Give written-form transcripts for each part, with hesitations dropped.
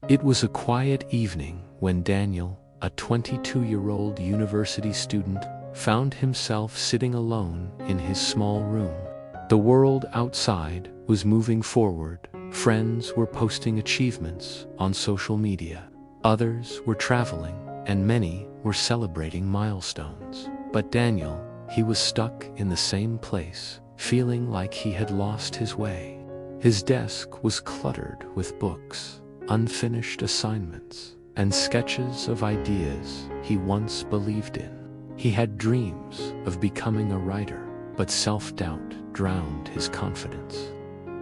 It was a quiet evening when Daniel, a 22-year-old university student, found himself sitting alone in his small room. The world outside was moving forward. Friends were posting achievements on social media. Others were traveling, and many were celebrating milestones. But Daniel, he was stuck in the same place, feeling like he had lost his way. His desk was cluttered with books, unfinished assignments, and sketches of ideas he once believed in. He had dreams of becoming a writer, but self-doubt drowned his confidence.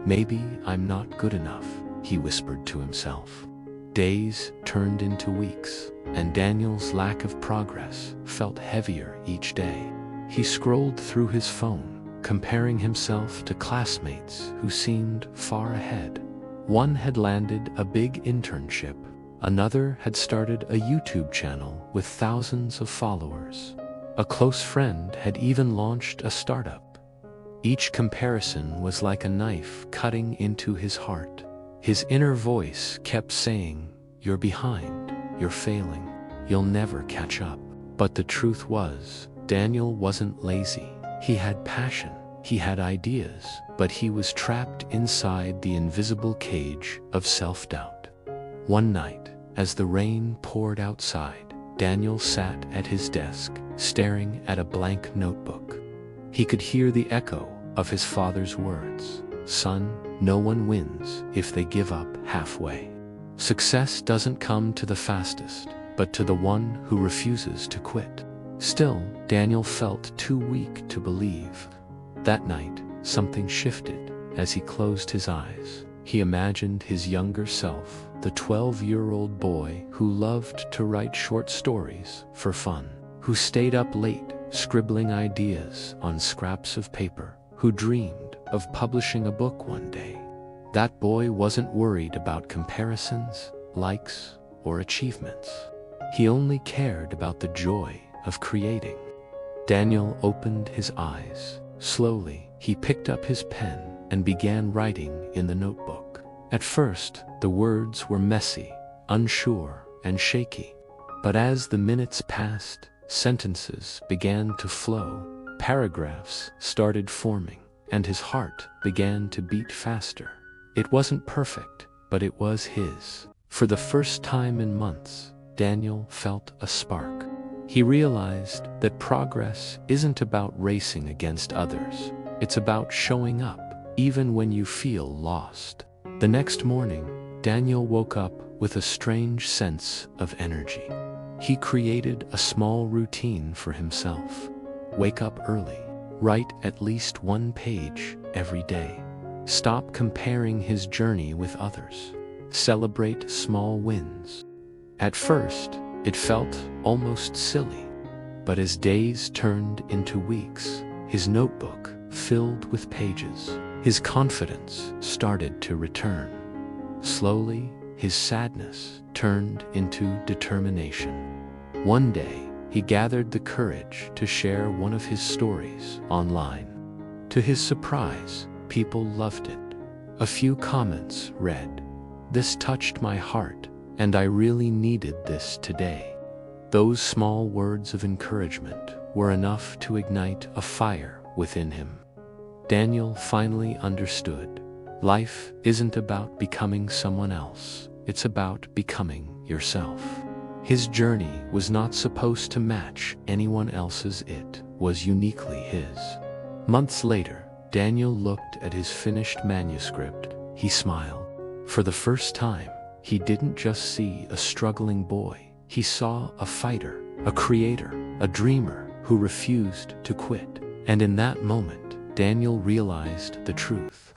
"Maybe I'm not good enough," he whispered to himself. Days turned into weeks, and Daniel's lack of progress felt heavier each day. He scrolled through his phone, comparing himself to classmates who seemed far ahead. One had landed a big internship. Another had started a YouTube channel with thousands of followers. A close friend had even launched a startup. Each comparison was like a knife cutting into his heart. His inner voice kept saying, "You're behind, you're failing, you'll never catch up." But the truth was, Daniel wasn't lazy. He had passion, he had ideas, but he was trapped inside the invisible cage of self-doubt. One night, as the rain poured outside, Daniel sat at his desk, staring at a blank notebook. He could hear the echo of his father's words, "Son, no one wins if they give up halfway. Success doesn't come to the fastest, but to the one who refuses to quit." Still, Daniel felt too weak to believe. That night, something shifted. As he closed his eyes, he imagined his younger self, the 12-year-old boy who loved to write short stories for fun, who stayed up late scribbling ideas on scraps of paper, who dreamed of publishing a book one day. That boy wasn't worried about comparisons, likes, or achievements. He only cared about the joy of creating. Daniel opened his eyes. Slowly, he picked up his pen and began writing in the notebook. At first, the words were messy, unsure, and shaky. But as the minutes passed, sentences began to flow, paragraphs started forming, and his heart began to beat faster. It wasn't perfect, but it was his. For the first time in months, Daniel felt a spark. He realized that progress isn't about racing against others. It's about showing up, even when you feel lost. The next morning, Daniel woke up with a strange sense of energy. He created a small routine for himself. Wake up early. Write at least one page every day. Stop comparing his journey with others. Celebrate small wins. At first, it felt almost silly. But as days turned into weeks, his notebook filled with pages. His confidence started to return. Slowly, his sadness turned into determination. One day, he gathered the courage to share one of his stories online. To his surprise, people loved it. A few comments read, "This touched my heart, and I really needed this today." Those small words of encouragement were enough to ignite a fire within him. Daniel finally understood. Life isn't about becoming someone else. It's about becoming yourself. His journey was not supposed to match anyone else's. It was uniquely his. Months later, Daniel looked at his finished manuscript. He smiled. For the first time, he didn't just see a struggling boy. He saw a fighter, a creator, a dreamer who refused to quit. And in that moment, Daniel realized the truth.